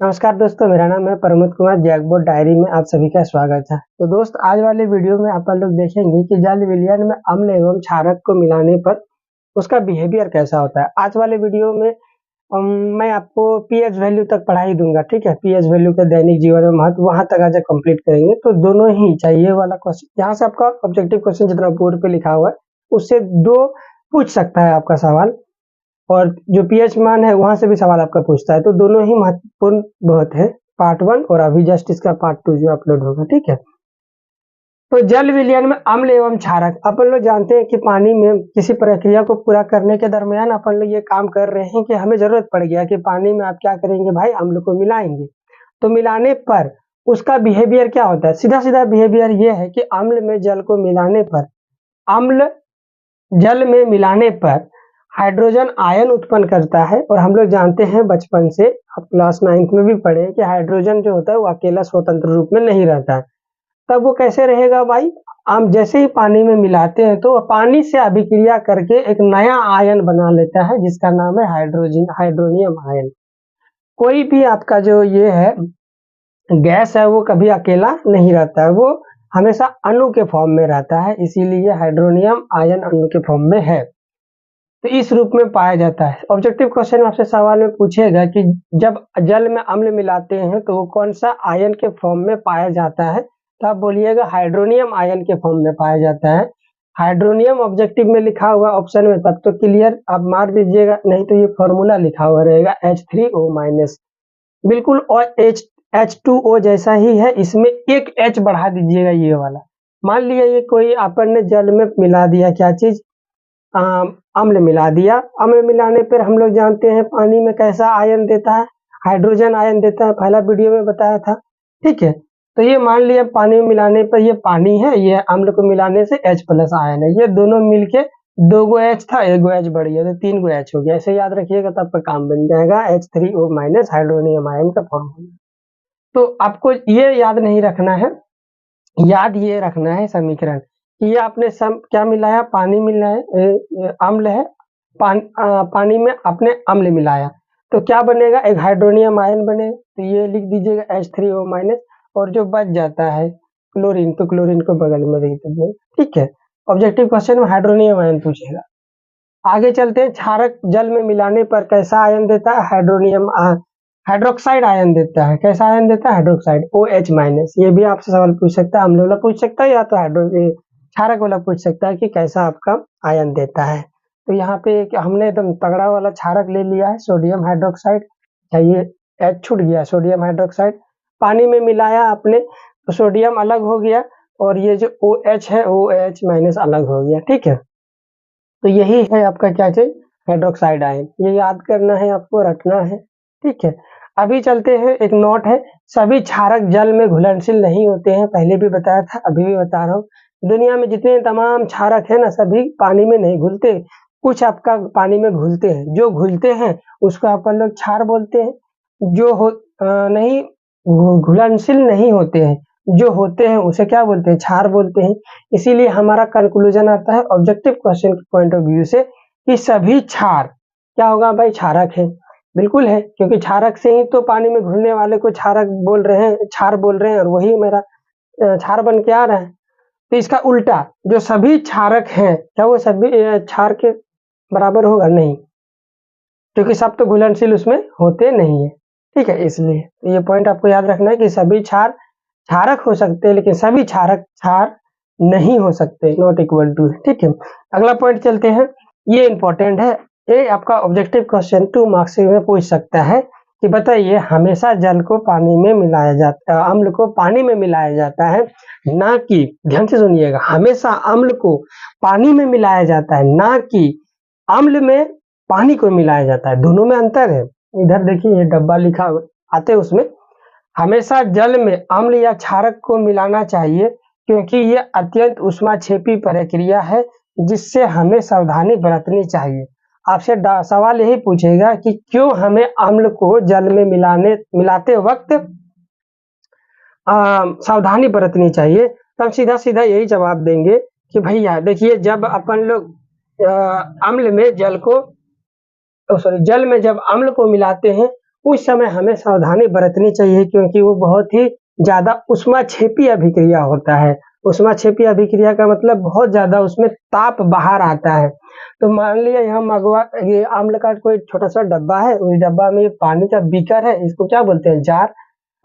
नमस्कार दोस्तों, मेरा नाम है प्रमोद कुमार। जैकबोर्ड डायरी में आप सभी का स्वागत है। तो दोस्त, आज वाले वीडियो में आप लोग देखेंगे कि जल विलयन में अम्ल एवं क्षारक को मिलाने पर उसका बिहेवियर कैसा होता है। आज वाले वीडियो में मैं आपको पीएच वैल्यू तक पढ़ा ही दूंगा, ठीक है। पीएच वैल्यू का दैनिक जीवन में महत्व वहां तक आज कंप्लीट करेंगे। तो दोनों ही चाहिए वाला क्वेश्चन, यहाँ से आपका ऑब्जेक्टिव क्वेश्चन जितना बोर्ड पे लिखा हुआ है उससे दो पूछ सकता है आपका सवाल, और जो पीएच मान है वहां से भी सवाल आपका पूछता है। तो दोनों ही महत्वपूर्ण बहुत है, पार्ट 1 और अभी जस्ट इसका पार्ट 2 जो अपलोड होगा, ठीक है। तो जल विलयन में अम्ल एवं क्षारक, अपन लोग जानते हैं कि पानी में किसी प्रक्रिया को पूरा करने के दरमियान अपन लोग ये काम कर रहे हैं कि हमें जरूरत पड़ गया कि पानी में आप क्या करेंगे भाई, अम्ल को मिलाएंगे। तो मिलाने पर उसका बिहेवियर क्या होता है? सीधा सीधा बिहेवियर ये है कि अम्ल में जल को मिलाने पर, अम्ल जल में मिलाने पर हाइड्रोजन आयन उत्पन्न करता है। और हम लोग जानते हैं बचपन से, आप क्लास 9th में भी पढ़े कि हाइड्रोजन जो होता है वो अकेला स्वतंत्र रूप में नहीं रहता है। तब वो कैसे रहेगा भाई? हम जैसे ही पानी में मिलाते हैं तो पानी से अभिक्रिया करके एक नया आयन बना लेता है जिसका नाम है हाइड्रोनियम आयन। कोई भी आपका जो ये है गैस है वो कभी अकेला नहीं रहता है, वो हमेशा अणु के फॉर्म में रहता है, इसीलिए हाइड्रोनियम आयन अणु के फॉर्म में है। तो इस रूप में पाया जाता है। ऑब्जेक्टिव क्वेश्चन में आपसे सवाल में पूछेगा कि जब जल में अम्ल मिलाते हैं तो वो कौन सा आयन के फॉर्म में पाया जाता है? तो आप बोलिएगा हाइड्रोनियम आयन के फॉर्म में पाया जाता है। हाइड्रोनियम ऑब्जेक्टिव में लिखा हुआ ऑप्शन में, तब तो क्लियर आप मार दीजिएगा, नहीं तो ये फॉर्मूला लिखा हुआ रहेगा H3O-, बिल्कुल। और H2O जैसा ही है, इसमें एक H बढ़ा दीजिएगा ये वाला। मान लिया ये कोई अपन ने जल में मिला दिया, क्या चीज, अम्ल मिला दिया। अम्ल मिलाने पर हम लोग जानते हैं पानी में कैसा आयन देता है, हाइड्रोजन आयन देता है, पहला वीडियो में बताया था, ठीक है। तो ये मान लिया पानी में मिलाने पर ये पानी है, ये अम्ल को मिलाने से H+ आयन है, ये दोनों मिलके 2 गो H था, 1 गो H बढ़ गया तो 3 गो H हो गया। ऐसे याद रखिएगा तब आपका काम बन जाएगा। H3O- हाइड्रोनियम आयन का फॉर्म। तो आपको ये याद नहीं रखना है, याद ये रखना है समीकरण कि ये आपने क्या मिलाया, पानी मिलाया, अम्ल है, पानी में आपने अम्ल मिलाया तो क्या बनेगा, एक हाइड्रोनियम आयन बने। तो ये लिख दीजिएगा H3O-, और जो बच जाता है क्लोरीन, तो क्लोरीन को बगल में लिख दीजिए, ठीक है। ऑब्जेक्टिव क्वेश्चन में हाइड्रोनियम आयन पूछेगा। आगे चलते हैं, क्षारक जल में मिलाने पर कैसा आयन देता है? हाइड्रोक्साइड आयन देता है। कैसा आयन देता है? Hydroxide OH-। ये भी आपसे सवाल पूछ सकता है, अम्ल वाला पूछ सकता है या तो क्षारक वाला पूछ सकता है कि कैसा आपका आयन देता है। तो यहाँ पे हमने एकदम तगड़ा वाला क्षारक ले लिया है, सोडियम हाइड्रोक्साइड। ये H छूट गया, सोडियम हाइड्रोक्साइड पानी में मिलाया आपने तो सोडियम अलग हो गया, और ये जो OH है OH- अलग हो गया, ठीक है। तो यही है आपका क्या चीज, हाइड्रोक्साइड आयन। ये याद करना है, आपको रखना है, ठीक है। अभी चलते हैं, एक नोट है, सभी क्षारक जल में घुलनशील नहीं होते हैं। पहले भी बताया था, अभी भी बता रहा हूँ। दुनिया में जितने तमाम क्षारक है ना, सभी पानी में नहीं घुलते। कुछ आपका पानी में घुलते हैं, जो घुलते हैं उसको अपन लोग क्षार बोलते हैं। जो नहीं घुलनशील नहीं होते हैं, जो होते हैं उसे क्या बोलते हैं, क्षार बोलते हैं। इसीलिए हमारा कंक्लूजन आता है ऑब्जेक्टिव क्वेश्चन के पॉइंट ऑफ व्यू से कि सभी क्षार क्या होगा भाई, क्षारक है। बिल्कुल है, क्योंकि क्षारक से ही तो पानी में घुलने वाले को क्षारक बोल रहे हैं, क्षार बोल रहे हैं, और वही मेरा क्षार बन के आ रहा है। तो इसका उल्टा, जो सभी क्षारक हैं क्या वो सभी क्षार के बराबर होगा? नहीं, क्योंकि सब तो घुलनशील उसमें होते नहीं है, ठीक है। इसलिए ये पॉइंट आपको याद रखना है कि सभी क्षार क्षारक हो सकते हैं, लेकिन सभी क्षारक क्षार नहीं हो सकते, नॉट इक्वल टू, ठीक है। अगला पॉइंट चलते हैं, ये इंपॉर्टेंट है, ये आपका ऑब्जेक्टिव क्वेश्चन 2 मार्क्स में पूछ सकता है कि बताइए, हमेशा जल को पानी में मिलाया जाता है, अम्ल को पानी में मिलाया जाता है, ना कि, ध्यान से सुनिएगा, हमेशा अम्ल को पानी में मिलाया जाता है, ना कि अम्ल में पानी को मिलाया जाता है। दोनों में अंतर है। इधर देखिए ये डब्बा लिखा हुआ आते हैं, उसमें हमेशा जल में अम्ल या क्षारक को मिलाना चाहिए, क्योंकि ये अत्यंत ऊष्माक्षेपी प्रक्रिया है जिससे हमें सावधानी बरतनी चाहिए। आपसे सवाल यही पूछेगा कि क्यों हमें अम्ल को जल में मिलाते वक्त सावधानी बरतनी चाहिए। तो हम सीधा सीधा यही जवाब देंगे कि भैया देखिए, जब अपन लोग अम्ल में जल को, जल में जब अम्ल को मिलाते हैं उस समय हमें सावधानी बरतनी चाहिए, क्योंकि वो बहुत ही ज़्यादा ऊष्माक्षेपी अभिक्रिया होता है। ऊष्माक्षेपी अभिक्रिया का मतलब बहुत ज़्यादा उसमें ताप बाहर आता है। तो मान लिया ये अम्ल का कोई छोटा-सा डब्बा है, उस डब्बा में पानी का बीकर है, इसको क्या बोलते हैं? जार।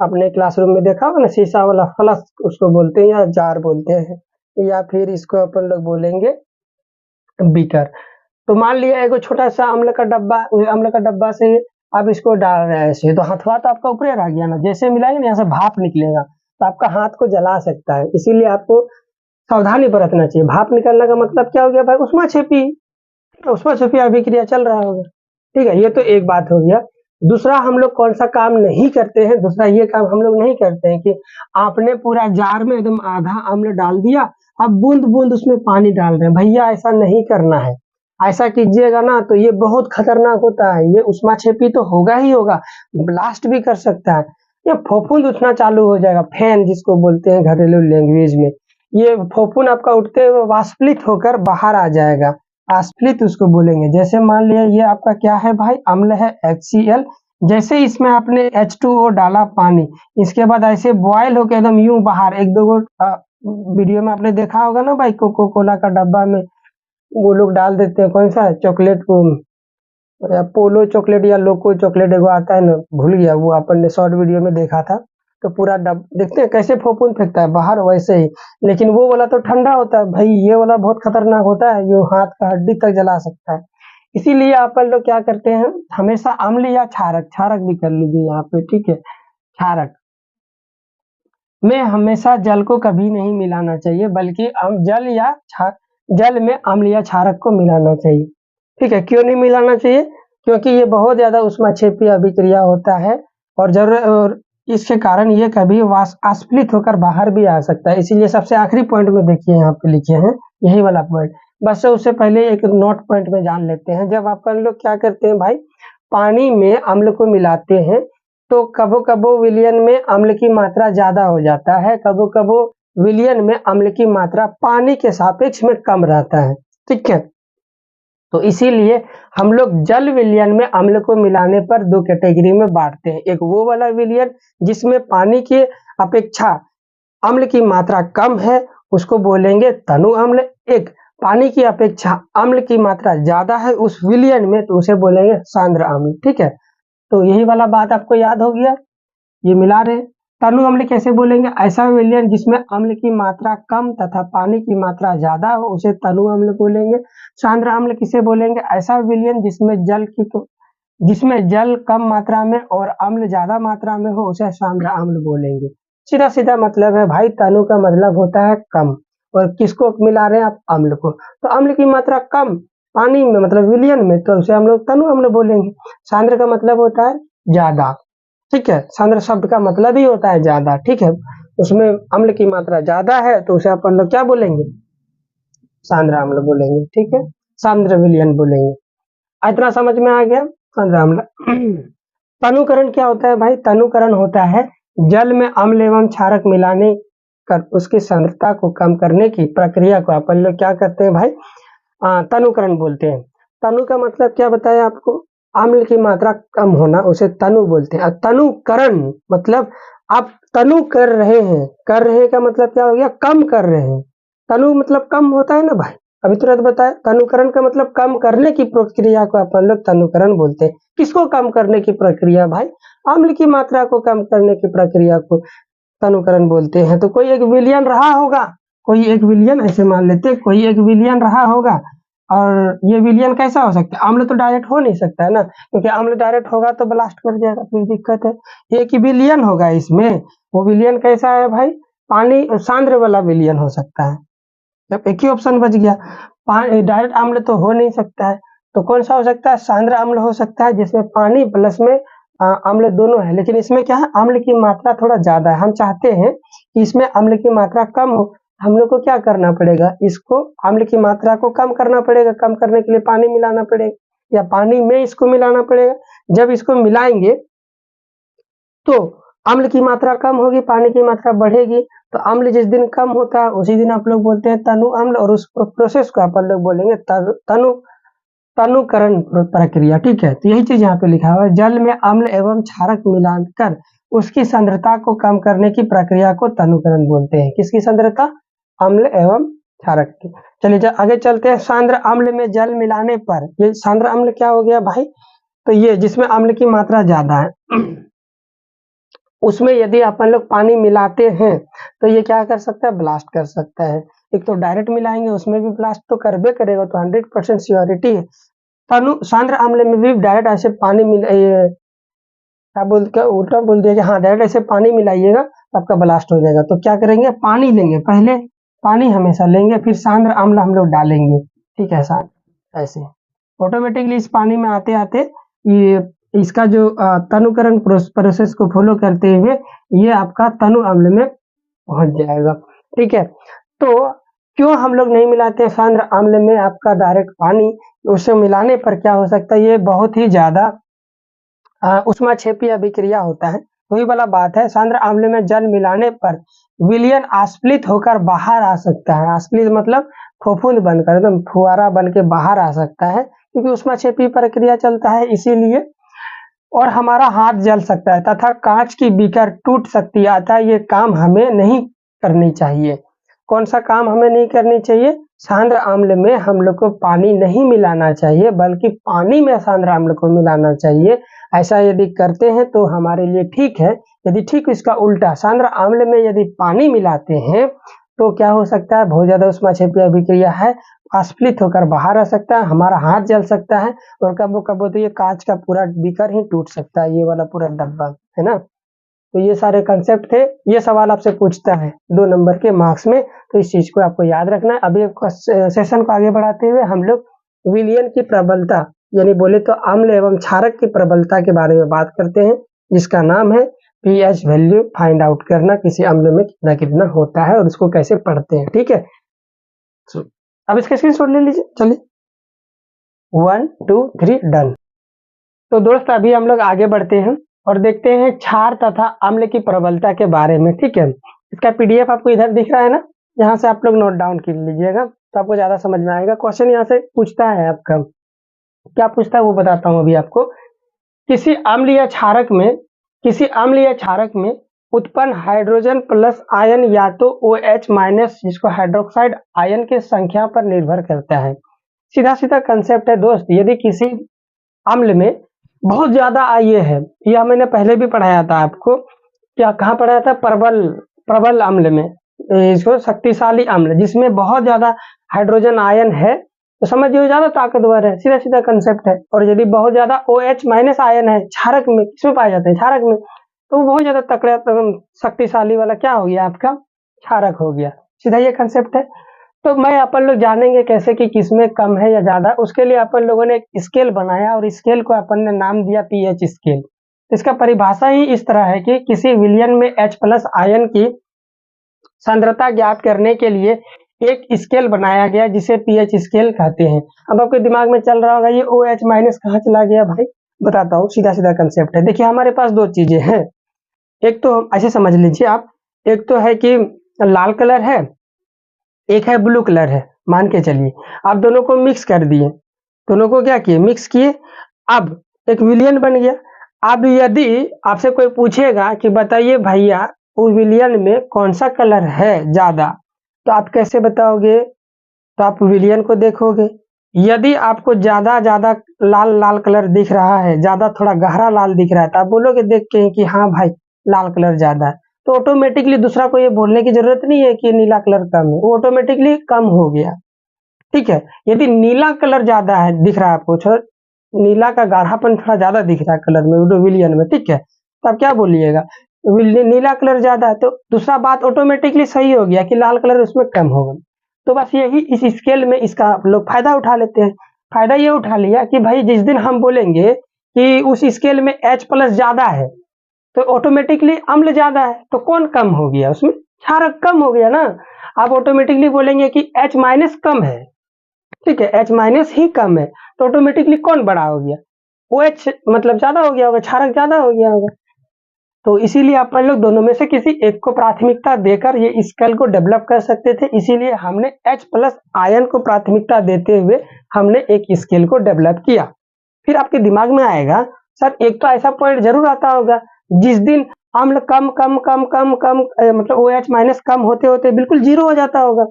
अपने क्लासरूम में देखा होगा ना, शीशा वाला फ्लास्क उसको बोलते हैं या जार बोलते हैं, या फिर इसको अपन लोग बोलेंगे बीकर। तो मान लिया एगो छोटा-सा अम्ल का डब्बा, उस अम्ल का डब्बा से आप इसको डाल रहे हैं ऐसे, तो हथवा तो आपका ऊपरे रह गया ना, जैसे मिलाएंगे ना यहाँ से भाप निकलेगा, तो आपका हाथ को जला सकता है। इसीलिए आपको सावधानी बरतना चाहिए। भाप निकलने का मतलब क्या हो गया भाई? ऊष्माक्षेपी अभिक्रिया चल रहा होगा। ठीक है, ये तो एक बात हो गया। दूसरा हम लोग कौन सा काम नहीं करते हैं, दूसरा ये काम हम लोग नहीं करते हैं कि आपने पूरा जार में एकदम आधा अम्ल डाल दिया, अब बूंद-बूंद उसमें पानी डाल रहे हैं। भैया ऐसा नहीं करना है। ऐसा कीजिएगा ना तो ये बहुत खतरनाक होता है। ये ऊष्माक्षेपी तो होगा ही होगा, ब्लास्ट भी कर सकता है। ये फफूंद उठना चालू हो जाएगा, फैन जिसको बोलते हैं घरेलू लैंग्वेज में। ये फफूंद आपका उठते हुए वाष्पलित होकर बाहर आ जाएगा। आस्फलित उसको बोलेंगे। जैसे मान लिया ये आपका क्या है भाई? अम्ल है HCl। जैसे इसमें आपने H2O डाला पानी, इसके बाद ऐसे बॉयल होके एकदम यूं बाहर एक दो वीडियो में आपने देखा होगा ना भाई, कोको कोला का डब्बा में वो लोग डाल देते हैं कौन सा चॉकलेट को, या पोलो चॉकलेट या लोको चॉकलेट एगो आता है ना, भूल गया, वो अपन ने शॉर्ट वीडियो में देखा था। तो पूरा डब देखते हैं कैसे फफूंद फेंकता है बाहर, वैसे ही। लेकिन वो वाला तो ठंडा होता है भाई, ये वाला बहुत खतरनाक होता है, ये हाथ का हड्डी तक जला सकता है। इसीलिए अपन लोग क्या करते हैं, हमेशा अम्ल या क्षारक, क्षारक भी कर लीजिए यहाँ पे, ठीक है, क्षारक में हमेशा जल को कभी नहीं मिलाना चाहिए, बल्कि जल में अम्ल या क्षारक को मिलाना चाहिए। ठीक है, क्यों नहीं मिलाना चाहिए? क्योंकि ये बहुत ज़्यादा ऊष्माक्षेपी अभिक्रिया होता है, और इसके कारण ये कभी आस्फलित होकर बाहर भी आ सकता है। इसीलिए सबसे आखिरी पॉइंट में देखिए यहाँ पे लिखे हैं, यही वाला पॉइंट। बस उससे पहले एक नोट पॉइंट में जान लेते हैं। जब अपन लोग क्या करते हैं भाई, पानी में अम्ल को मिलाते हैं, तो कबो-कबो विलयन में अम्ल की मात्रा ज़्यादा हो जाता है, कबो-कबो विलयन में अम्ल की मात्रा पानी के सापेक्ष में कम रहता है। ठीक है? तो इसीलिए हम लोग जल विलयन में अम्ल को मिलाने पर दो कैटेगरी में बांटते हैं। एक वो वाला विलयन जिसमें पानी की अपेक्षा अम्ल की मात्रा कम है, उसको बोलेंगे तनु अम्ल। एक पानी की अपेक्षा अम्ल की मात्रा ज्यादा है उस विलयन में, तो उसे बोलेंगे सांद्र अम्ल। ठीक है, तो यही वाला बात आपको याद हो गया। ये मिला रहे हैं। तनु अम्ल कैसे बोलेंगे? ऐसा विलयन जिसमें अम्ल की मात्रा कम तथा पानी की मात्रा ज्यादा हो, उसे तनु अम्ल बोलेंगे। सांद्र अम्ल किसे बोलेंगे? ऐसा विलयन जिसमें जल कम मात्रा में और अम्ल ज्यादा मात्रा में हो, उसे सांद्र अम्ल बोलेंगे। सीधा सीधा मतलब है भाई, तनु का मतलब होता है कम, और किसको मिला रहे हैं आप? अम्ल को। तो अम्ल की मात्रा कम पानी में मतलब विलयन में, तो उसे हम लोग तनु अम्ल बोलेंगे। सांद्र का मतलब होता है ज्यादा। ठीक है, सांद्र शब्द का मतलब ही होता है ज्यादा। ठीक है, उसमें अम्ल की मात्रा ज्यादा है, तो उसे अपन लोग क्या बोलेंगे? सांद्र अम्ल बोलेंगे। ठीक है, सांद्र विलयन बोलेंगे। इतना समझ में आ गया? सांद्र अम्ल। तनुकरण क्या होता है भाई? तनुकरण होता है जल में अम्ल एवं क्षारक मिलाने कर उसकी सांद्रता को कम करने की प्रक्रिया को अपन लोग क्या करते हैं भाई? तनुकरण बोलते हैं। तनु का मतलब क्या बताया आपको? अम्ल की मात्रा कम होना, उसे तनु बोलते हैं। और तनुकरण मतलब आप तनु कर रहे का मतलब क्या हो गया? कम कर रहे हैं। तनु मतलब कम होता है ना भाई, अभी तुरंत बताया। तनुकरण का मतलब कम करने की प्रक्रिया को अपन लोग तनुकरण बोलते हैं। किसको कम करने की प्रक्रिया भाई? अम्ल की मात्रा को कम करने की प्रक्रिया को तनुकरण बोलते हैं। तो कोई एक विलयन रहा होगा, कोई एक विलयन ऐसे मान लेते हैं, कोई एक विलयन रहा होगा, और ये विलयन कैसा हो सकता है? अम्ल तो डायरेक्ट हो नहीं सकता है ना, क्योंकि अम्ल डायरेक्ट होगा तो ब्लास्ट कर जाएगा, फिर दिक्कत है। एक ही विलयन होगा इसमें। वो विलयन कैसा है भाई? पानी सांद्र वाला विलयन हो सकता है। जब एक ही ऑप्शन बच गया, डायरेक्ट अम्ल तो हो नहीं सकता है, तो कौन सा हो सकता है? सांद्र अम्ल हो सकता है, जिसमें पानी प्लस में अम्ल दोनों है। लेकिन इसमें क्या है? अम्ल की मात्रा थोड़ा ज्यादा है। हम चाहते हैं कि इसमें अम्ल की मात्रा कम हो, हम लोग को क्या करना पड़ेगा? इसको अम्ल की मात्रा को कम करना पड़ेगा। कम करने के लिए पानी मिलाना पड़ेगा, या पानी में इसको मिलाना पड़ेगा। जब इसको मिलाएंगे तो अम्ल की मात्रा कम होगी, पानी की मात्रा बढ़ेगी। तो अम्ल जिस दिन कम होता है उसी दिन आप लोग बोलते हैं तनु अम्ल, और उस प्रोसेस को अपन लोग बोलेंगे तनु तनुकरण प्रक्रिया, ठीक है। तो यही चीज यहाँ पे लिखा हुआ है, जल में अम्ल एवं क्षारक मिलाकर उसकी सांद्रता को कम करने की प्रक्रिया को तनुकरण बोलते हैं। किसकी सांद्रता? अम्ल एवं क्षारक की। चलिए आगे चलते हैं। सांद्र अम्ल में जल मिलाने पर, ये सांद्र अम्ल क्या हो गया भाई? तो ये जिसमें अम्ल की मात्रा ज्यादा है उसमें यदि अपन लोग पानी मिलाते हैं तो ये क्या कर सकता है? ब्लास्ट कर सकता है। एक तो डायरेक्ट मिलाएंगे उसमें भी ब्लास्ट तो करबे करेगा, तो 100% श्योरिटी है। तनु सांद्र अम्ल में भी डायरेक्ट ऐसे पानी क्या बोल के उल्टा बोल दिया कि हाँ डायरेक्ट ऐसे पानी मिलाइएगा आपका ब्लास्ट हो जाएगा। तो क्या करेंगे? पानी लेंगे, पहले पानी हमेशा लेंगे, फिर सांद्र अम्ल हम लोग डालेंगे, ठीक है। ऐसे ऑटोमेटिकली इस पानी में आते आते ये इसका जो तनुकरण प्रोसेस को फॉलो करते हुए ये आपका तनु अम्ल में पहुंच जाएगा, ठीक है। तो क्यों हम लोग नहीं मिलाते सांद्र अम्ल में आपका डायरेक्ट पानी? उसे मिलाने पर क्या हो सकता है? ये बहुत ही ज्यादा ऊष्माक्षेपीय अभिक्रिया होता है। वही वाला बात है, सांद्र अम्ल में जल मिलाने पर विलयन आस्फलित होकर बाहर आ सकता है। आस्फलित मतलब फफूंद बनकर, एकदम फुहारा बन के बाहर आ सकता है, क्योंकि ऊष्माक्षेपीय प्रक्रिया चलता है इसीलिए। और हमारा हाथ जल सकता है तथा कांच की बीकर टूट सकती है, अतः ये काम हमें नहीं करनी चाहिए। कौन सा काम हमें नहीं करनी चाहिए? सांद्र अम्ल में हम लोग को पानी नहीं मिलाना चाहिए, बल्कि पानी में सांद्र अम्ल को मिलाना चाहिए। ऐसा यदि करते हैं तो हमारे लिए ठीक है। यदि ठीक इसका उल्टा सांद्र अम्ल में यदि पानी मिलाते हैं तो क्या हो सकता है? बहुत ज्यादा ऊष्माक्षेपीय अभिक्रिया है, आस्फलित होकर बाहर आ सकता है, हमारा हाथ जल सकता है, और कबो कबो तो ये कांच का पूरा बीकर ही टूट सकता है, ये वाला पूरा डब्बा, है ना। तो ये सारे कंसेप्ट थे। ये सवाल आपसे पूछता है 2 नंबर के मार्क्स में, तो इस चीज को आपको याद रखना है। अभी सेशन को आगे बढ़ाते हुए हम लोग विलयन की प्रबलता, यानी बोले तो अम्ल एवं क्षारक की प्रबलता के बारे में बात करते हैं, जिसका नाम है पीएच वैल्यू फाइंड आउट करना, किसी अम्ल में कितना कितना होता है और उसको कैसे पढ़ते हैं, ठीक है। अब इसका स्क्रीनशॉट ले लीजिए। चलिए 1 2 3 डन। तो दोस्त अभी हम लोग आगे बढ़ते हैं और देखते हैं क्षार तथा अम्ल की प्रबलता के बारे में, ठीक है। इसका पीडीएफ आपको इधर दिख रहा है ना, यहाँ से आप लोग नोट डाउन कर लीजिएगा तो आपको ज्यादा समझ में आएगा। क्वेश्चन यहाँ से पूछता है आपका, क्या पूछता है वो बताता हूँ अभी आपको। किसी अम्ल या क्षारक में उत्पन्न हाइड्रोजन प्लस आयन या तो OH माइनस, जिसको हाइड्रोक्साइड आयन की संख्या पर निर्भर करता है। सीधा सीधा कंसेप्ट है दोस्त। यदि किसी अम्ल में बहुत ज्यादा ये है, यह मैंने पहले भी पढ़ाया था आपको, क्या कहाँ पढ़ाया था? प्रबल अम्ल में, इसको शक्तिशाली अम्ल जिसमें बहुत ज्यादा हाइड्रोजन आयन है, तो समझिए ज्यादा ताकतवर है, सीधा सीधा कंसेप्ट है। और यदि बहुत ज्यादा OH माइनस आयन है क्षारक में, किसमें पाए जाते हैं? क्षारक में, तो वो बहुत ज्यादा तकड़ा शक्तिशाली वाला क्या हो गया? आपका क्षारक हो गया। सीधा ये कंसेप्ट है। तो मैं अपन लोग जानेंगे कैसे कि किसमें कम है या ज्यादा। उसके लिए अपन लोगों ने एक स्केल बनाया और स्केल को अपन ने नाम दिया पीएच स्केल। इसका परिभाषा ही इस तरह है कि किसी विलयन में H+ आयन की सांद्रता ज्ञात करने के लिए एक स्केल बनाया गया जिसे पीएच स्केल कहते हैं। अब आपके दिमाग में चल रहा होगा ये OH माइनस कहाँ चला गया भाई? बताता हूँ, सीधा सीधा कंसेप्ट है। देखिए हमारे पास 2 चीजें हैं, एक तो ऐसे समझ लीजिए आप, एक तो है कि लाल कलर है, एक है ब्लू कलर है, मान के चलिए। आप दोनों को मिक्स कर दिए, दोनों को क्या किए? मिक्स किए। अब एक विलियन बन गया। अब यदि आपसे कोई पूछेगा कि बताइए भैया उस विलियन में कौन सा कलर है ज्यादा, तो आप कैसे बताओगे? तो आप विलियन को देखोगे, यदि आपको ज्यादा ज्यादा लाल लाल कलर दिख रहा है, ज्यादा थोड़ा गहरा लाल दिख रहा है, तो आप बोलोगे देख के कि हाँ भाई लाल कलर ज्यादा है। तो ऑटोमेटिकली दूसरा को ये बोलने की जरूरत नहीं है कि नीला कलर कम है, वो ऑटोमेटिकली कम हो गया, ठीक है। यदि नीला कलर ज्यादा है दिख रहा है आपको, नीला का गाढ़ापन थोड़ा ज्यादा दिख रहा है कलर में विलियन में, ठीक है, तो आप क्या बोलिएगा? नीला कलर ज्यादा है, तो दूसरा बात ऑटोमेटिकली सही हो गया कि लाल कलर उसमें कम होगा। तो बस यही इस स्केल में इसका लोग फायदा उठा लेते हैं। फायदा ये उठा लिया कि भाई जिस दिन हम बोलेंगे कि उस स्केल में H+ ज्यादा है तो ऑटोमेटिकली अम्ल ज्यादा है, तो कौन कम हो गया? उसमें क्षारक कम हो गया ना। आप ऑटोमेटिकली बोलेंगे कि H- कम है, ठीक है, H- ही कम है, तो ऑटोमेटिकली कौन बड़ा हो गया? OH मतलब ज्यादा हो गया होगा, क्षारक ज्यादा हो गया होगा। तो इसीलिए अपन लोग दोनों में से किसी एक को प्राथमिकता देकर ये स्केल को डेवलप कर सकते थे, इसीलिए हमने H प्लस आयन को प्राथमिकता देते हुए हमने एक स्केल को डेवलप किया। फिर आपके दिमाग में आएगा सर एक तो ऐसा पॉइंट जरूर आता होगा जिस दिन अम्ल कम कम कम कम कम मतलब OH माइनस कम होते होते बिल्कुल जीरो हो जाता होगा,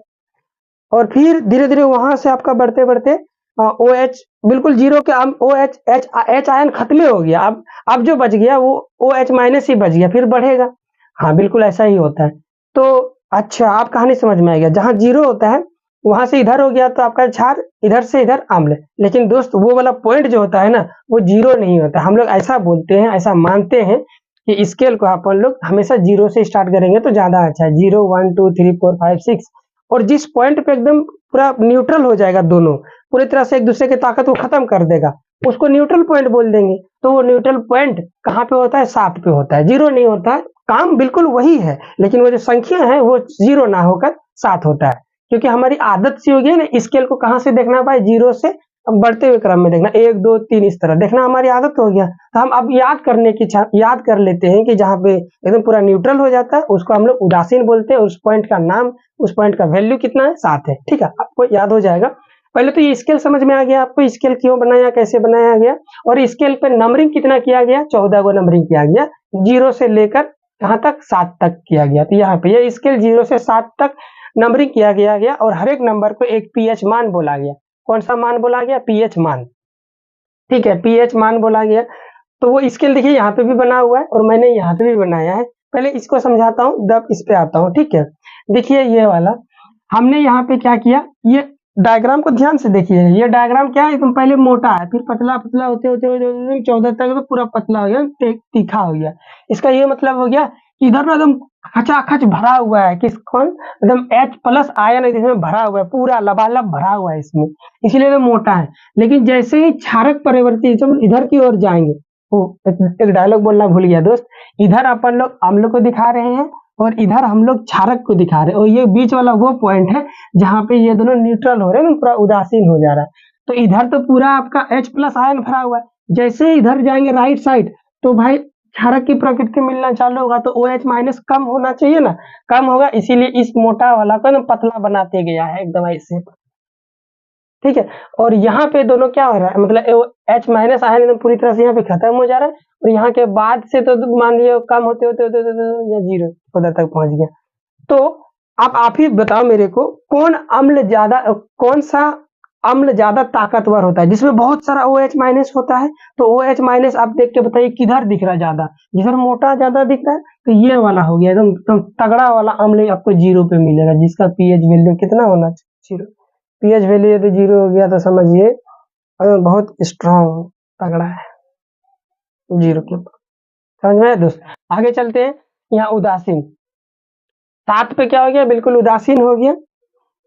और फिर धीरे धीरे वहां से आपका बढ़ते बढ़ते OH बिल्कुल जीरो के OH H आयन खत्म हो गया, अब जो बच गया वो OH माइनस ही बच गया, फिर बढ़ेगा। हाँ बिल्कुल ऐसा ही होता है। तो अच्छा आप कहानी समझ में आ गया, जहाँ जीरो होता है वहां से इधर हो गया तो आपका क्षार, इधर से इधर अम्ल। लेकिन दोस्त वो वाला पॉइंट जो होता है ना वो जीरो नहीं होता। हम लोग ऐसा बोलते हैं, ऐसा मानते हैं कि स्केल को अपन लोग हमेशा जीरो से स्टार्ट करेंगे तो ज्यादा अच्छा है। 0 1 2 3 4 5 6, और जिस पॉइंट पे एकदम पूरा न्यूट्रल हो जाएगा, दोनों पूरी तरह से एक दूसरे की ताकत को खत्म कर देगा, उसको न्यूट्रल पॉइंट बोल देंगे। तो वो न्यूट्रल पॉइंट कहाँ पे होता है? 7 पे होता है, जीरो नहीं होता है। काम बिल्कुल वही है, लेकिन वो जो संख्या है वो जीरो ना होकर 7 होता है, क्योंकि हमारी आदत सी हो गई ना स्केल को कहाँ से देखना भाई, जीरो से बढ़ते हुए क्रम में देखना, 1 2 3 इस तरह देखना हमारी आदत हो गया। तो हम अब याद कर लेते हैं कि जहाँ पे एकदम पूरा न्यूट्रल हो जाता है उसको हम लोग उदासीन बोलते हैं। उस पॉइंट का नाम, उस पॉइंट का वैल्यू कितना है? 7 है। ठीक है, आपको याद हो जाएगा। पहले तो ये स्केल समझ में आ गया आपको, स्केल क्यों बनाया, कैसे बनाया गया, और स्केल पे नंबरिंग कितना किया गया? 14 को नंबरिंग किया गया, 0 से लेकर कहाँ तक? 7 तक किया गया। तो यहाँ पे ये स्केल 0 से 7 तक नंबरिंग किया गया और हर एक नंबर को एक पीएच मान बोला गया। कौन सा मान बोला गया? पीएच मान। ठीक है, पीएच मान बोला गया। तो वो स्केल देखिए यहाँ पे भी बना हुआ है और मैंने यहाँ पे भी बनाया है। पहले इसको समझाता हूँ, तब इस पे आता हूँ। ठीक है, देखिए ये वाला हमने यहाँ पे क्या किया, ये डायग्राम को ध्यान से देखिए। ये डायग्राम क्या है, एकदम पहले मोटा है, फिर पतला पतला होते होते होते 14 तक तो पूरा पतला हो गया, तीखा हो गया। इसका ये मतलब हो गया कि इधर ना एकदम खचाखच भरा हुआ है, किस कौन एकदम H प्लस आयन इसमें भरा हुआ है, पूरा लबालब भरा हुआ है इसमें, इसलिए तो मोटा है। लेकिन जैसे ही क्षारक परिवर्ती इधर की ओर जाएंगे, वो एक डायलॉग बोलना भूल गया दोस्त, इधर अपन लोग अम्ल को दिखा रहे हैं और इधर हम लोग क्षारक को दिखा रहे हैं, और ये बीच वाला वो पॉइंट है जहाँ पे ये दोनों न्यूट्रल हो रहे हैं, पूरा उदासीन हो जा रहा है। तो इधर तो पूरा आपका H प्लस आयन भरा हुआ है, जैसे ही इधर जाएंगे राइट साइड तो भाई क्षारक की प्रकृति मिलना चालू होगा, तो OH माइनस कम होना चाहिए ना, कम होगा, इसीलिए इस मोटा वाला को एकदम पतला बनाते गया है एकदम ऐसे। ठीक है, और यहाँ पे दोनों क्या हो रहा है, मतलब H माइनस आयन एकदम पूरी तरह से यहाँ पे खत्म हो जा रहा है, और यहाँ के बाद से तो मान लिया कम होते होते होते होते या जीरो उधर तक पहुंच गया। तो अब आप ही बताओ मेरे को, कौन सा अम्ल ज्यादा ताकतवर होता है, जिसमें बहुत सारा OH माइनस होता है। तो OH माइनस आप देख के बताइए किधर दिख रहा है ज्यादा, जिधर मोटा ज्यादा दिख रहा है, तो ये वाला हो गया एकदम तगड़ा वाला अम्ल आपको 0 पे मिलेगा, जिसका पीएच वैल्यू कितना होना चाहिए? 0। पीएच वैल्यू यदि 0 हो गया तो समझिए बहुत स्ट्रॉन्ग तगड़ा है, 0 के ऊपर। समझ में आया दोस्त? आगे चलते हैं। यहाँ उदासीन 7 पे क्या हो गया, बिल्कुल उदासीन हो गया,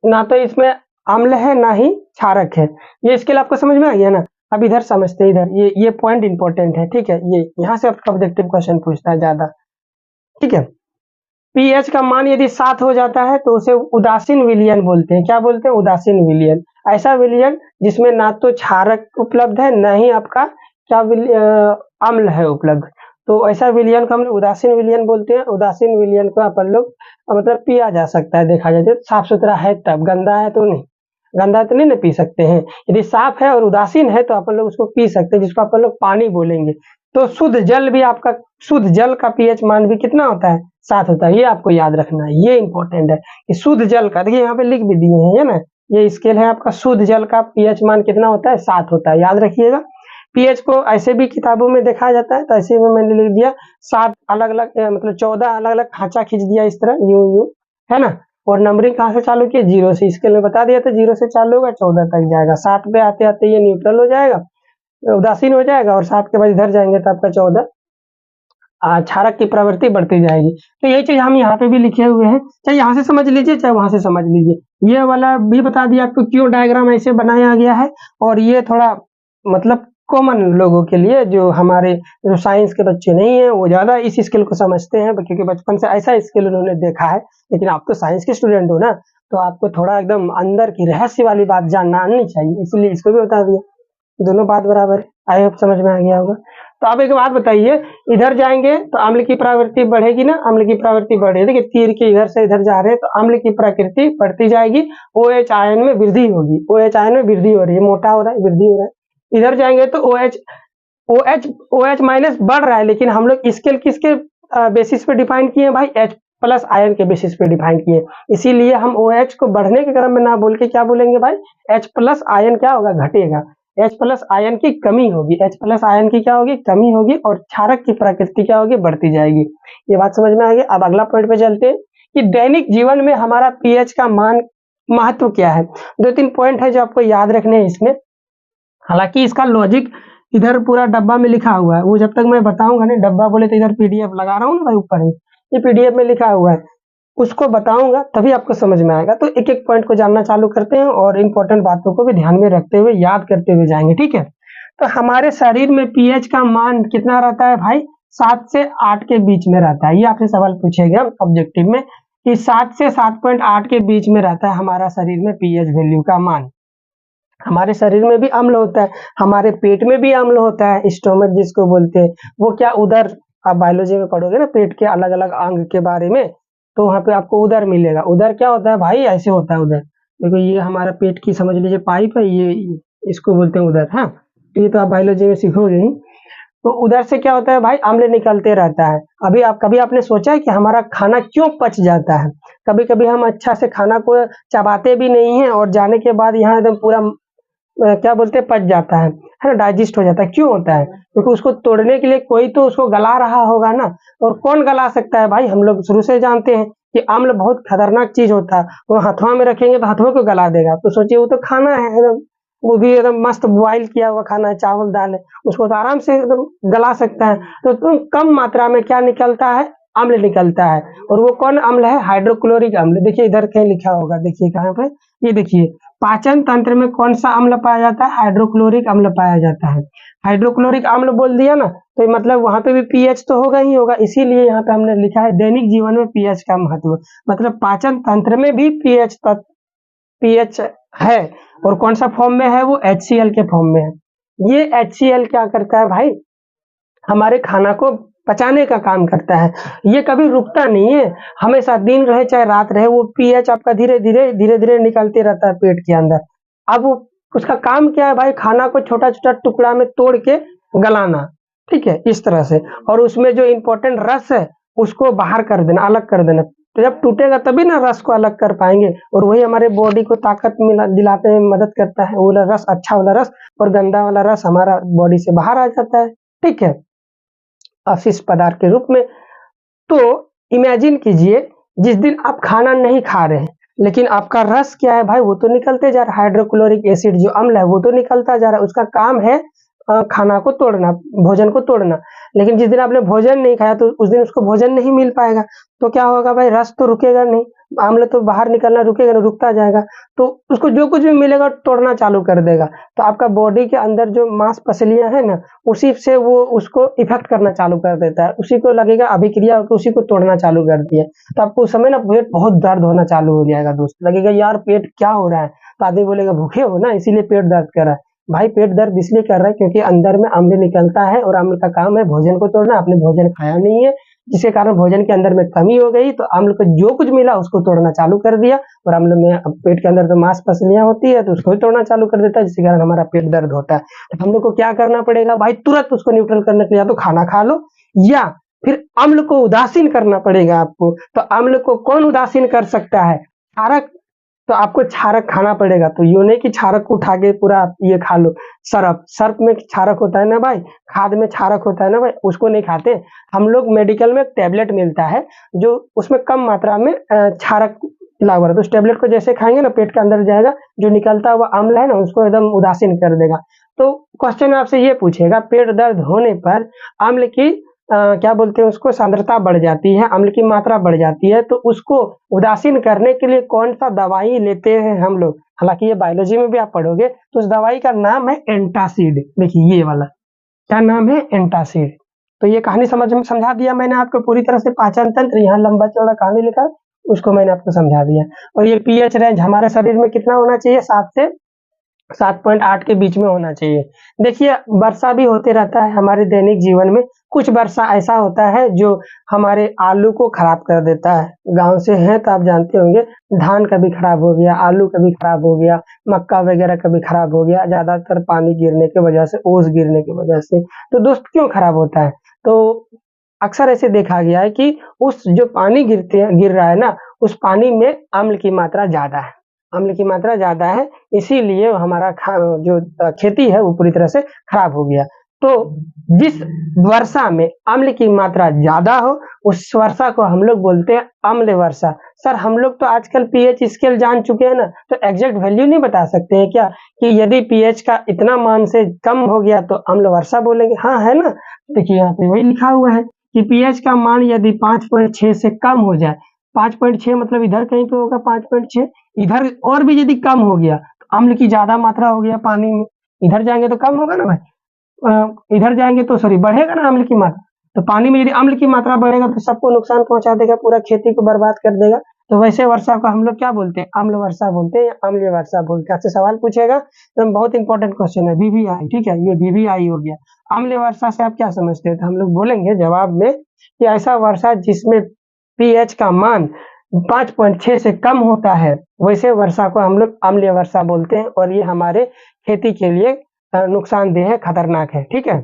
ना तो इसमें अम्ल है ना ही क्षारक है। ये स्केल आपको समझ में आ गया ना? अब इधर समझते हैं, इधर ये पॉइंट इंपॉर्टेंट है। ठीक है, ये यहाँ से आपका ऑब्जेक्टिव क्वेश्चन पूछता है ज्यादा। ठीक है, पीएच का मान यदि 7 हो जाता है तो उसे उदासीन विलयन बोलते हैं। क्या बोलते हैं? उदासीन विलयन। ऐसा विलयन जिसमें ना तो क्षारक उपलब्ध है ना ही आपका क्या अम्ल है उपलब्ध, तो ऐसा विलयन को हम उदासीन विलयन बोलते हैं। उदासीन विलयन को अपन लोग मतलब पिया जा सकता है, देखा जाए तो साफ सुथरा है, तब गंदा है तो नहीं, गंदा तो नहीं ना पी सकते हैं। यदि साफ है और उदासीन है तो अपन लोग उसको पी सकते हैं, जिसको अपन लोग पानी बोलेंगे। तो शुद्ध जल भी आपका, शुद्ध जल का पीएच मान भी कितना होता है? 7 होता है। ये आपको याद रखना है, ये इंपॉर्टेंट है कि शुद्ध जल का, देखिए यहाँ पे लिख भी दिए हैं, है ना, ये स्केल है आपका, शुद्ध जल का पीएच मान कितना होता है? 7 होता है, याद रखिएगा। पीएच को ऐसे भी किताबों में देखा जाता है, तो ऐसे में मैंने लिख दिया 7 अलग अलग मतलब 14 अलग अलग खांचा खींच दिया इस तरह, यू है ना। और नंबरिंग कहाँ से चालू किया? 0 से। स्केल में बता दिया था 0 से चालू होगा, 14 तक जाएगा, 7 पे आते आते ये न्यूट्रल हो जाएगा, उदासीन हो जाएगा, और 7 के बाद इधर जाएंगे तो आपका 14 क्षारक की प्रवृत्ति बढ़ती जाएगी। तो यही चीज हम यहाँ पे भी लिखे हुए हैं, चाहे यहाँ से समझ लीजिए चाहे वहां से समझ लीजिए। ये वाला भी बता दिया आपको क्यों डायग्राम ऐसे बनाया गया है, और ये थोड़ा मतलब कॉमन लोगों के लिए, जो हमारे जो साइंस के बच्चे नहीं है वो ज्यादा इस स्किल को समझते हैं, क्योंकि बचपन से ऐसा स्किल उन्होंने देखा है। लेकिन आप तो साइंस के स्टूडेंट हो ना, तो आपको थोड़ा एकदम अंदर की रहस्य वाली बात जानना आनी चाहिए, इसलिए इसको भी बता दिया। दोनों बात बराबर है। आई होप समझ में आ गया होगा। तो आप एक बात बताइए, इधर जाएंगे तो अम्ल की प्रवृत्ति बढ़ेगी ना, अम्ल की प्रवृत्ति बढ़ेगी। देखिए तीर के इधर से इधर जा रहे हैं तो अम्ल की प्रकृति बढ़ती जाएगी, OH आयन में वृद्धि होगी, OH आयन में वृद्धि हो रही है, मोटा हो रहा है, वृद्धि हो रहा है। इधर जाएंगे तो OH माइनस बढ़ रहा है, लेकिन हम लोग स्केल किसके बेसिस पे डिफाइन किए हैं भाई, H प्लस आयन के बेसिस पे डिफाइन किए। इसीलिए हम OH को बढ़ने के क्रम में ना बोल के क्या बोलेंगे भाई, H प्लस आयन क्या होगा, घटेगा। H प्लस आयन की कमी होगी, H प्लस आयन की क्या होगी, कमी होगी, और क्षारक की प्रकृति क्या होगी, बढ़ती जाएगी। ये बात समझ में आ गई। अब अगला पॉइंट पे चलते हैं कि दैनिक जीवन में हमारा pH का मान महत्व क्या है। 2-3 पॉइंट है जो आपको याद रखने हैं इसमें। हालांकि इसका लॉजिक इधर पूरा डब्बा में लिखा हुआ है, वो जब तक मैं बताऊंगा नहीं, डब्बा बोले तो इधर PDF लगा रहा हूँ ना भाई ऊपर ही, ये PDF में लिखा हुआ है, उसको बताऊंगा तभी आपको समझ में आएगा। तो एक एक पॉइंट को जानना चालू करते हैं और इंपॉर्टेंट बातों को भी ध्यान में रखते हुए याद करते हुए जाएंगे, ठीक है। तो हमारे शरीर में pH का मान कितना रहता है भाई, 7 से 8 के बीच में रहता है। ये आपसे सवाल पूछेगा ऑब्जेक्टिव में कि 7 से 7.8 के बीच में रहता है हमारा शरीर में pH वैल्यू का मान। हमारे शरीर में भी अम्ल होता है, हमारे पेट में भी अम्ल होता है, स्टोमक जिसको बोलते हैं, वो क्या उधर, आप बायोलॉजी में पढ़ोगे ना पेट के अलग अलग अंग के बारे में, तो वहाँ पे आपको उधर मिलेगा। उधर क्या होता है भाई, ऐसे होता है उधर, देखो ये हमारा पेट की समझ लीजिए पाइप है, ये इसको बोलते हैं उधर। हाँ, ये तो आप बायोलॉजी में सीखोगे ही। तो उधर से क्या होता है भाई, अम्ल निकलते रहता है। कभी आपने सोचा है कि हमारा खाना क्यों पच जाता है। कभी कभी हम अच्छा से खाना को चबाते भी नहीं है और जाने के बाद यहाँ एकदम पूरा क्या बोलते हैं, पच जाता है ना, डाइजेस्ट हो जाता है। क्यों होता है, क्योंकि उसको तोड़ने के लिए कोई तो उसको गला रहा होगा ना। और कौन गला सकता है भाई, हम लोग शुरू से जानते हैं कि अम्ल बहुत खतरनाक चीज होता है। वो हथुआ में रखेंगे तो हथुआ को गला देगा। तो सोचिए वो तो खाना है एकदम, वो भी एकदम मस्त बॉइल किया हुआ खाना है, चावल दाल है, उसको तो आराम से एकदम गला सकता है। तो तुम कम मात्रा में क्या निकलता है, अम्ल निकलता है। और वो कौन अम्ल है, हाइड्रोक्लोरिक अम्ल। देखिए इधर कहीं लिखा होगा, देखिए कहाँ पे, ये देखिए पाचन तंत्र में कौन सा अम्ल पाया जाता है, हाइड्रोक्लोरिक अम्ल पाया जाता है। हाइड्रोक्लोरिक अम्ल बोल दिया ना, तो मतलब वहां पे भी pH तो होगा ही होगा। इसीलिए यहाँ पे हमने लिखा है दैनिक जीवन में pH का महत्व, मतलब पाचन तंत्र में भी pH है। और कौन सा फॉर्म में है, वो HCl के फॉर्म में है। ये HCl क्या करता है भाई, हमारे खाना को पचाने का काम करता है। ये कभी रुकता नहीं है, हमेशा दिन रहे चाहे रात रहे, वो pH आपका धीरे धीरे निकलते रहता है पेट के अंदर। अब वो उसका काम क्या है भाई, खाना को छोटा छोटा टुकड़ा में तोड़ के गलाना, ठीक है, इस तरह से। और उसमें जो इम्पोर्टेंट रस है उसको बाहर कर देना, अलग कर देना। तो जब टूटेगा तभी ना रस को अलग कर पाएंगे, और वही हमारे बॉडी को ताकत दिलाते में मदद करता है। वो वाला रस, अच्छा वाला रस, और गंदा वाला रस हमारा बॉडी से बाहर आ जाता है, ठीक है, अवशिष्ट पदार्थ के रूप में। तो इमेजिन कीजिए, जिस दिन आप खाना नहीं खा रहे हैं लेकिन आपका रस क्या है भाई, वो तो निकलते जा रहा है। हाइड्रोक्लोरिक एसिड जो अम्ल है वो तो निकलता जा रहा है, उसका काम है खाना को तोड़ना, भोजन को तोड़ना। लेकिन जिस दिन आपने भोजन नहीं खाया तो उस दिन उसको भोजन नहीं मिल पाएगा। तो क्या होगा भाई, रस तो रुकेगा नहीं, अम्ल तो बाहर निकलना रुकेगा नहीं, रुकता जाएगा। तो उसको जो कुछ भी मिलेगा तोड़ना चालू कर देगा। तो आपका बॉडी के अंदर जो मांसपेशियां है ना, उसी से वो उसको इफेक्ट करना चालू कर देता है, उसी को लगेगा अभिक्रिया होकर उसी को तोड़ना चालू कर दिया। तो आपको उस समय ना पेट बहुत दर्द होना चालू हो जाएगा दोस्त, लगेगा यार पेट क्या हो रहा है। तो आदमी बोलेगा भूखे हो ना इसीलिए पेट दर्द कर रहा है। भाई पेट दर्द इसलिए कर रहा है क्योंकि अंदर में अम्ल निकलता है, और अम्ल का काम है भोजन को तोड़ना। आपने भोजन खाया नहीं है, जिसके कारण भोजन के अंदर में कमी हो गई, तो अम्ल को जो कुछ मिला उसको तोड़ना चालू कर दिया। और अम्ल में पेट के अंदर तो मांसपेशियां होती है तो उसको भी तोड़ना चालू कर देता है, जिसके कारण हमारा पेट दर्द होता है। तो हम लोग को क्या करना पड़ेगा भाई, तुरंत उसको न्यूट्रल करने के लिए या तो खाना खा लो, या फिर अम्ल को उदासीन करना पड़ेगा आपको। तो अम्ल को कौन उदासीन कर सकता है, क्षारक। तो आपको क्षारक खाना पड़ेगा। तो यूं नहीं कि क्षारक को उठा के पूरा ये खा लो। सर्प में क्षारक होता है ना भाई, खाद में क्षारक होता है ना भाई, उसको नहीं खाते हम लोग। मेडिकल में टैबलेट मिलता है जो उसमें कम मात्रा में क्षारक मिला हुआ है, तो उस टैबलेट को जैसे खाएंगे ना पेट के अंदर जाएगा, जो निकलता हुआ अम्ल है ना उसको एकदम उदासीन कर देगा। तो क्वेश्चन आपसे ये पूछेगा, पेट दर्द होने पर अम्ल की क्या बोलते हैं उसको, सांद्रता बढ़ जाती है, अम्ल की मात्रा बढ़ जाती है, तो उसको उदासीन करने के लिए कौन सा दवाई लेते हैं हम लोग। हालांकि ये बायोलॉजी में भी आप पढ़ोगे, तो उस दवाई का नाम है एंटासिड। देखिए ये वाला क्या नाम है, एंटासिड। तो ये कहानी समझा दिया मैंने आपको पूरी तरह से। पाचन तंत्र, यहाँ लंबा चौड़ा कहानी लिखा उसको मैंने आपको समझा दिया। और ये pH रेंज हमारे शरीर में कितना होना चाहिए, 7 से 7.8 के बीच में होना चाहिए। देखिए वर्षा भी होते रहता है हमारे दैनिक जीवन में, कुछ वर्षा ऐसा होता है जो हमारे आलू को खराब कर देता है। गाँव से हैं तो आप जानते होंगे, धान कभी खराब हो गया, आलू कभी खराब हो गया, मक्का वगैरह कभी खराब हो गया, ज़्यादातर पानी गिरने की वजह से, ओस गिरने की वजह से। तो दोस्त क्यों खराब होता है? तो अक्सर ऐसे देखा गया है कि उस जो पानी गिर रहा है ना, उस पानी में अम्ल की मात्रा ज़्यादा है। अम्ल की मात्रा ज़्यादा है, इसीलिए हमारा जो खेती है वो पूरी तरह से खराब हो गया। तो जिस वर्षा में अम्ल की मात्रा ज़्यादा हो, उस वर्षा को हम लोग बोलते हैं अम्ल वर्षा। सर हम लोग तो आजकल पीएच स्केल जान चुके हैं ना, तो एग्ज़ैक्ट वैल्यू नहीं बता सकते हैं क्या कि यदि पीएच का इतना मान से कम हो गया तो अम्ल वर्षा बोलेंगे? हाँ, है ना? देखिए यहाँ पे वही लिखा हुआ है कि पीएच का मान यदि 5.6 से कम हो जाए, 5.6 मतलब इधर कहीं पे होगा 5.6, इधर और भी यदि कम हो गया तो अम्ल की ज़्यादा मात्रा हो गया पानी में, इधर जाएँगे तो कम होगा ना भाई। इधर जाएँगे तो सॉरी बढ़ेगा ना अम्ल की मात्रा, तो पानी में यदि अम्ल की मात्रा बढ़ेगा तो सबको नुकसान पहुँचा देगा, पूरा खेती को बर्बाद कर देगा। तो वैसे वर्षा को हम लोग क्या बोलते हैं? अम्ल वर्षा बोलते हैं या अम्लीय वर्षा बोलते हैं। आपसे सवाल पूछेगा तो बहुत इंपॉर्टेंट क्वेश्चन है, वीवीआई, ठीक है? ये वीवीआई हो गया। अम्लीय वर्षा से आप क्या समझते हैं? तो हम लोग बोलेंगे जवाब में कि ऐसा वर्षा जिसमें पीएच का मान 5.6 से कम होता है, वैसे वर्षा को हम लोग अम्लीय वर्षा बोलते हैं और ये हमारे खेती के लिए नुकसानदेह है, खतरनाक है, ठीक है?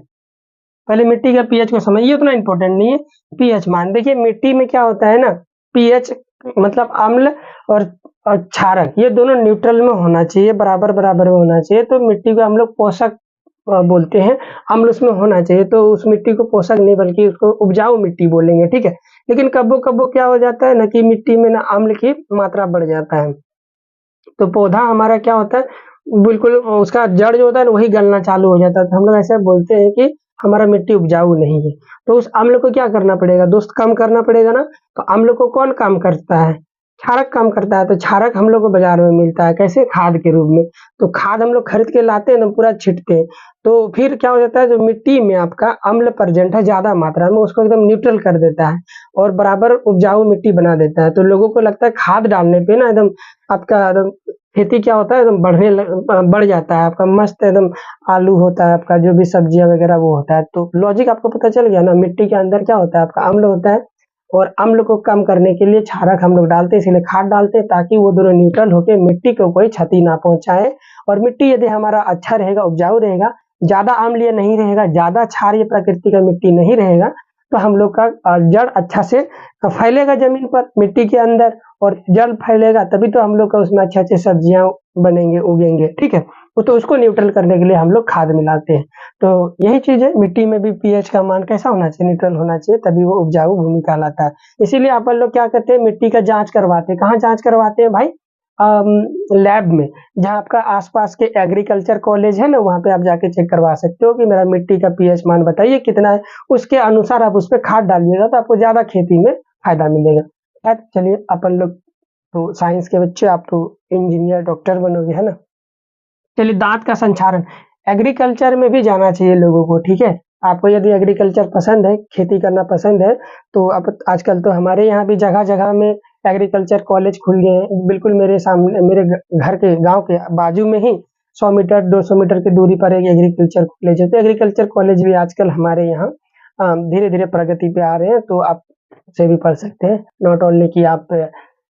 पहले मिट्टी का पीएच को समझिए, उतना इम्पोर्टेंट नहीं है। पीएच मान देखिए मिट्टी में क्या होता है ना, पीएच मतलब अम्ल और क्षारक ये दोनों न्यूट्रल में होना चाहिए, बराबर-बराबर में होना चाहिए। तो मिट्टी को हम लोग पोषक बोलते हैं, अम्ल उसमें होना चाहिए, तो उस मिट्टी को पोषक नहीं बल्कि उसको उपजाऊ मिट्टी बोलेंगे, ठीक है? लेकिन कब्बो-कब्बो क्या हो जाता है ना कि मिट्टी में ना अम्ल की मात्रा बढ़ जाता है। तो पौधा हमारा क्या होता है, बिल्कुल उसका जड़ जो होता है ना वही गलना चालू हो जाता है। तो हम लोग ऐसे बोलते हैं कि हमारा मिट्टी उपजाऊ नहीं है। तो उस अम्ल को क्या करना पड़ेगा दोस्त, कम करना पड़ेगा ना। तो अम्ल को कौन काम करता है? क्षारक काम करता है। तो क्षारक हम लोग को बाज़ार में मिलता है, कैसे? खाद के रूप में। तो खाद हम लोग खरीद के लाते हैं ना, पूरा छींटते हैं। तो फिर क्या हो जाता है, जो मिट्टी में आपका अम्ल प्रेज़ेंट है ज़्यादा मात्रा में, उसको एकदम न्यूट्रल कर देता है और बराबर उपजाऊ मिट्टी बना देता है। तो लोगों को लगता है खाद डालने पे ना एकदम आपका एकदम खेती क्या होता है, एकदम बढ़ जाता है आपका, मस्त एकदम आलू होता है आपका, जो भी सब्जियाँ वगैरह वो होता है। तो लॉजिक आपको पता चल गया ना, मिट्टी के अंदर क्या होता है आपका अम्ल होता है और अम्ल को कम करने के लिए क्षारक हम लोग डालते हैं, इसीलिए खाद डालते हैं ताकि वो दोनों न्यूट्रल होके मिट्टी को कोई क्षति ना पहुँचाए। और मिट्टी यदि हमारा अच्छा रहेगा, उपजाऊ रहेगा, ज़्यादा अम्लीय नहीं रहेगा, ज़्यादा क्षारीय प्रकृति का मिट्टी नहीं रहेगा, तो हम लोग का जड़ अच्छा से फैलेगा ज़मीन पर, मिट्टी के अंदर, और जड़ फैलेगा तभी तो हम लोग का उसमें अच्छे-अच्छे सब्जियाँ बनेंगे, उगेंगे, ठीक है? वो तो उसको न्यूट्रल करने के लिए हम लोग खाद मिलाते हैं। तो यही चीज़ है, मिट्टी में भी पीएच का मान कैसा होना चाहिए? न्यूट्रल होना चाहिए, तभी वो उपजाऊ भूमि कहलाता है। इसीलिए अपन लोग क्या करते हैं, मिट्टी का जाँच करवाते हैं। कहाँ जाँच करवाते हैं भाई? लैब में, जहाँ आपका आस-पास के एग्रीकल्चर कॉलेज है ना, वहाँ पे आप जाके चेक करवा सकते हो कि मेरा मिट्टी का पीएच मान बताइए कितना है? उसके अनुसार आप उसपे खाद डालिएगा तो आपको ज़्यादा खेती में फ़ायदा मिलेगा। खैर चलिए, अपन लोग तो साइंस के बच्चे, आप तो इंजीनियर, डॉक्टर बनोगे, है ना? चलिए दाँत का संक्षारण, एग्रीकल्चर में भी जाना चाहिए लोगों को, ठीक है? आपको यदि एग्रीकल्चर पसंद है, खेती करना पसंद है, तो आप आजकल तो हमारे यहाँ भी जगह-जगह में एग्रीकल्चर कॉलेज खुल गए हैं। बिल्कुल मेरे सामने, मेरे घर के गाँव के बाजू में ही 100 मीटर, 200 मीटर की दूरी पर एक एग्रीकल्चर कॉलेज है। तो एग्रीकल्चर कॉलेज भी आजकल हमारे यहाँ धीरे-धीरे प्रगति पे आ रहे हैं, तो आप से भी पढ़ सकते हैं। नॉट ओनली कि आप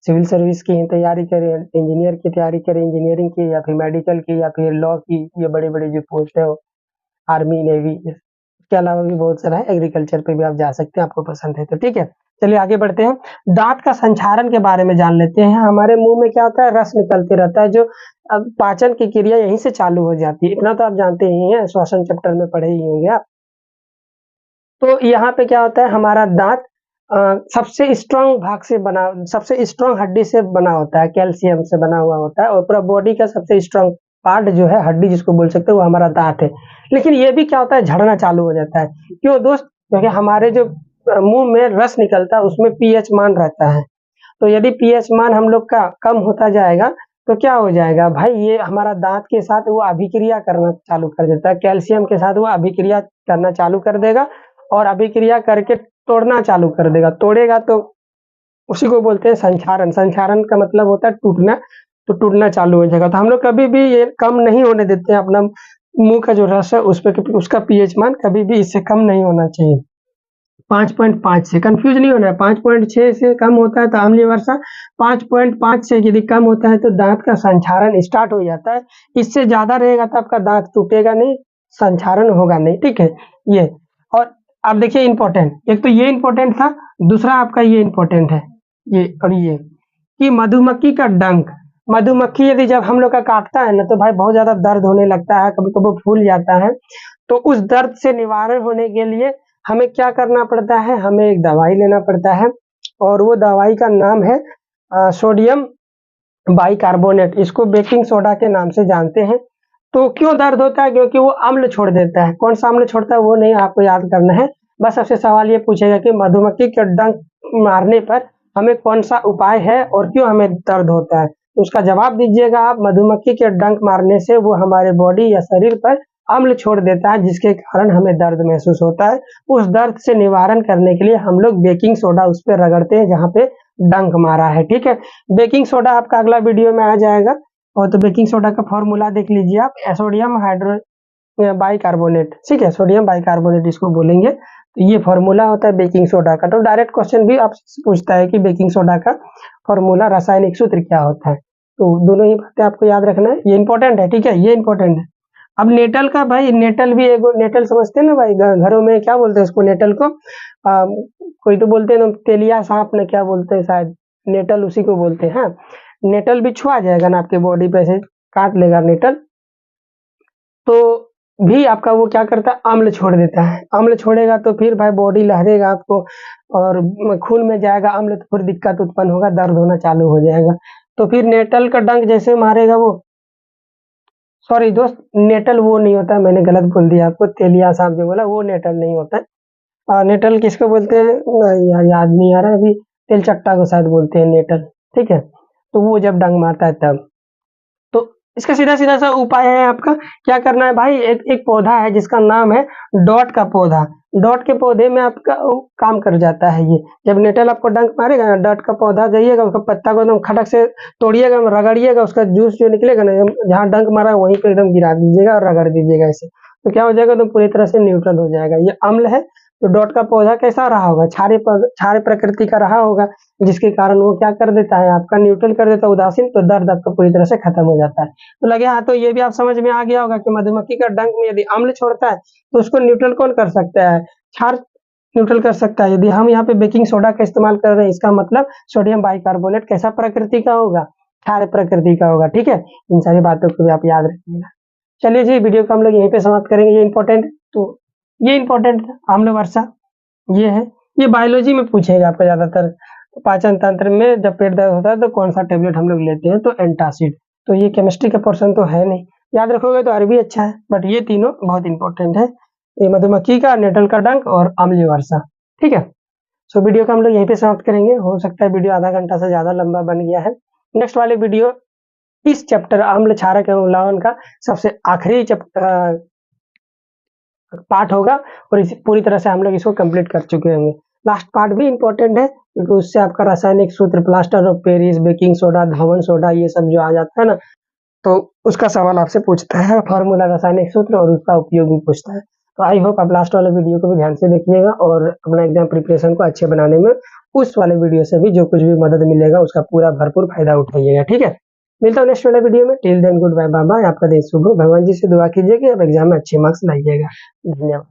सिविल सर्विस की तैयारी करें, इंजीनियर की तैयारी करें, इंजीनियरिंग की या फिर मेडिकल की या फिर लॉ की, ये बड़ी-बड़ी जो पोस्ट है, आर्मी, नेवी, इसके अलावा भी बहुत सारा है, एग्रीकल्चर पे भी आप जा सकते हैं, आपको पसंद है तो, ठीक है? चलिए आगे बढ़ते हैं। दाँत का संक्षारण के बारे में जान लेते हैं। हमारे मुँह में क्या होता है, रस निकलते रहता है, जो अब पाचन की क्रिया यहीं से चालू हो जाती है। इतना तो आप जानते ही हैं, श्वसन चैप्टर में पढ़े ही होंगे आप। तो यहाँ पे क्या होता है, हमारा दाँत सबसे स्ट्रॉन्ग भाग से बना, सबसे स्ट्रॉन्ग हड्डी से बना होता है, कैल्शियम से बना हुआ होता है, और पूरा बॉडी का सबसे स्ट्रॉन्ग पार्ट जो है, हड्डी जिसको बोल सकते हैं, वो हमारा दाँत है। लेकिन ये भी क्या होता है, झड़ना चालू हो जाता है। क्यों दोस्त? क्योंकि हमारे जो मुँह में रस निकलता है उसमें पीएच मान रहता है। तो यदि पीएच मान हम लोग का कम होता जाएगा तो क्या हो जाएगा भाई, ये हमारा दाँत के साथ वो अभिक्रिया करना चालू कर देता है, कैल्शियम के साथ वो अभिक्रिया करना चालू कर देगा और अभिक्रिया करके तोड़ना चालू कर देगा। तोड़ेगा तो उसी को बोलते हैं संक्षारण। संक्षारण का मतलब होता है टूटना। तो टूटना चालू हो जाएगा। तो हम लोग कभी भी ये कम नहीं होने देते हैं अपना मुंह का जो रस है उस पे, उसका पीएच मान कभी भी इससे कम नहीं होना चाहिए। 5.5 से कंफ्यूज नहीं होना है। 5.6 से कम होता है तो अम्लीय वर्षा, 5.5 से यदि कम होता है तो दांत का संक्षारण स्टार्ट हो जाता है। इससे ज्यादा रहेगा तो आपका दांत टूटेगा नहीं, संक्षारण होगा नहीं, ठीक है। ये और आप देखिए इंपॉर्टेंट, एक तो ये इंपॉर्टेंट था, दूसरा आपका ये इंपॉर्टेंट है, ये और ये कि मधुमक्खी का डंक, मधुमक्खी यदि जब हम लोग का काटता है ना तो भाई बहुत ज्यादा दर्द होने लगता है, कभी कभी फूल जाता है। तो उस दर्द से निवारण होने के लिए हमें क्या करना पड़ता है, हमें एक दवाई लेना पड़ता है और वो दवाई का नाम है सोडियम बाइकार्बोनेट। इसको बेकिंग सोडा के नाम से जानते हैं। तो क्यों दर्द होता है, क्योंकि वो अम्ल छोड़ देता है। कौन सा अम्ल छोड़ता है वो नहीं आपको याद करना है, बस आपसे सवाल ये पूछेगा कि मधुमक्खी के डंक मारने पर हमें कौन सा उपाय है और क्यों हमें दर्द होता है। तो उसका जवाब दीजिएगा आप, मधुमक्खी के डंक मारने से वो हमारे बॉडी या शरीर पर अम्ल छोड़ देता है जिसके कारण हमें दर्द महसूस होता है। उस दर्द से निवारण करने के लिए हम लोग बेकिंग सोडा उस पर रगड़ते हैं जहाँ पे डंक मारा है, ठीक है। बेकिंग सोडा आपका अगला वीडियो में आ जाएगा। और तो बेकिंग सोडा का फॉर्मूला देख लीजिए आप, सोडियम हाइड्रो बाइकार्बोनेट, ठीक है, सोडियम बाइकार्बोनेट इसको बोलेंगे। तो ये फॉर्मूला होता है बेकिंग सोडा का। तो डायरेक्ट क्वेश्चन भी आपसे पूछता है कि बेकिंग सोडा का फॉर्मूला, रासायनिक सूत्र क्या होता है। तो दोनों ही बातें आपको याद रखना है, ये इंपॉर्टेंट है, ठीक है, ये इंपॉर्टेंट है। अब नेटल का, भाई नेटल भी एगो, नेटल समझते हैं ना भाई, घरों में क्या बोलते हैं उसको, नेटल को कोई तो बोलते हैं ना तेलिया सांप ना क्या बोलते हैं शायद, नेटल उसी को बोलते हैं। नेटल भी छुआ जाएगा ना आपके बॉडी पे, से काट लेगा नेटल तो भी आपका वो क्या करता है, अम्ल छोड़ देता है। अम्ल छोड़ेगा तो फिर भाई बॉडी लहरेगा आपको और खून में जाएगा अम्ल, तो फिर दिक्कत उत्पन्न होगा, दर्द होना चालू हो जाएगा। तो फिर नेटल का डंक जैसे मारेगा वो, सॉरी दोस्त, नेटल वो नहीं होता, मैंने गलत बोल दिया आपको, तेलिया सांप जो बोला वो नेटल नहीं होता है। नेटल किसको बोलते हैं, नहीं यार याद नहीं आ रहा है अभी, तेलचट्टा को शायद बोलते हैं नेटल, ठीक है। तो वो जब डंक मारता है तब, तो इसका सीधा सीधा सा उपाय है आपका, क्या करना है भाई, एक पौधा है जिसका नाम है डॉट का पौधा। डॉट के पौधे में आपका काम कर जाता है ये। जब नेटल आपको डंक मारेगा ना, डॉट का पौधा जाइएगा, उसका पत्ता को एकदम खटक से तोड़िएगा, रगड़िएगा, उसका जूस जो निकलेगा ना, जहाँ डंक मारा है वहीं पे एकदम गिरा दीजिएगा और रगड़ दीजिएगा ऐसे। तो क्या हो जाएगा, तो पूरी तरह से न्यूट्रल हो जाएगा। ये अम्ल है। तो डॉट का पौधा कैसा रहा होगा, क्षारीय प्रकृति का रहा होगा, जिसके कारण वो क्या कर देता है, आपका न्यूट्रल कर देता है, उदासीन, तो दर्द आपका पूरी तरह से खत्म हो जाता है। तो लगे हाँ, तो ये भी आप समझ में आ गया होगा कि मधुमक्खी का डंक में यदि अम्ल छोड़ता है तो उसको न्यूट्रल कौन कर सकता है, क्षार न्यूट्रल कर सकता है। यदि हम यहाँ पे बेकिंग सोडा का इस्तेमाल कर रहे हैं, इसका मतलब सोडियम बाइकार्बोनेट कैसा प्रकृति का होगा, क्षार प्रकृति का होगा, ठीक है। इन सारी बातों को भी आप याद रखिएगा। चलिए जी, वीडियो को हम लोग यहीं पे समाप्त करेंगे। ये इंपॉर्टेंट, तो ये इंपॉर्टेंट था अम्ल वर्षा, ये है, ये बायोलॉजी में पूछेगा आपका ज्यादातर। पाचन तंत्र में जब पेट दर्द होता है तो कौन सा टेबलेट हम लोग लेते हैं, तो एंटासिड। तो ये केमिस्ट्री का पोर्शन तो है नहीं, याद रखोगे तो अरबी अच्छा है, बट ये तीनों बहुत इंपॉर्टेंट है, ये मधुमक्खी का, नेटल का डंक और अम्लीय वर्षा, ठीक है। सो वीडियो को हम लोग यहीं पे समाप्त करेंगे। हो सकता है वीडियो आधा घंटा से ज्यादा लंबा बन गया है। नेक्स्ट वाले वीडियो इस चैप्टर अम्ल क्षारक एवं लवण का सबसे आखिरी पार्ट होगा और इसी पूरी तरह से हम लोग इसको कंप्लीट कर चुके होंगे। लास्ट पार्ट भी इंपॉर्टेंट है क्योंकि उससे आपका रासायनिक सूत्र, plaster of Paris, baking soda, Dhawan soda, ये सब जो आ जाता है ना, तो उसका सवाल आपसे पूछता है, फार्मूला, रासायनिक सूत्र और उसका उपयोग भी पूछता है। तो आई होप आप लास्ट वाले वीडियो को भी ध्यान से देखिएगा और अपना एग्जाम प्रिपरेशन को अच्छे बनाने में उस वाले वीडियो से भी जो कुछ भी मदद मिलेगा उसका पूरा भरपूर फायदा उठाइएगा, ठीक है। मिलता हूँ नेक्स्ट वाले वीडियो में। Till then good bye, bye bye. आपका दिन शुभ हो। भगवान जी से दुआ कीजिए कि आप एग्जाम में अच्छे मार्क्स लाइएगा। धन्यवाद।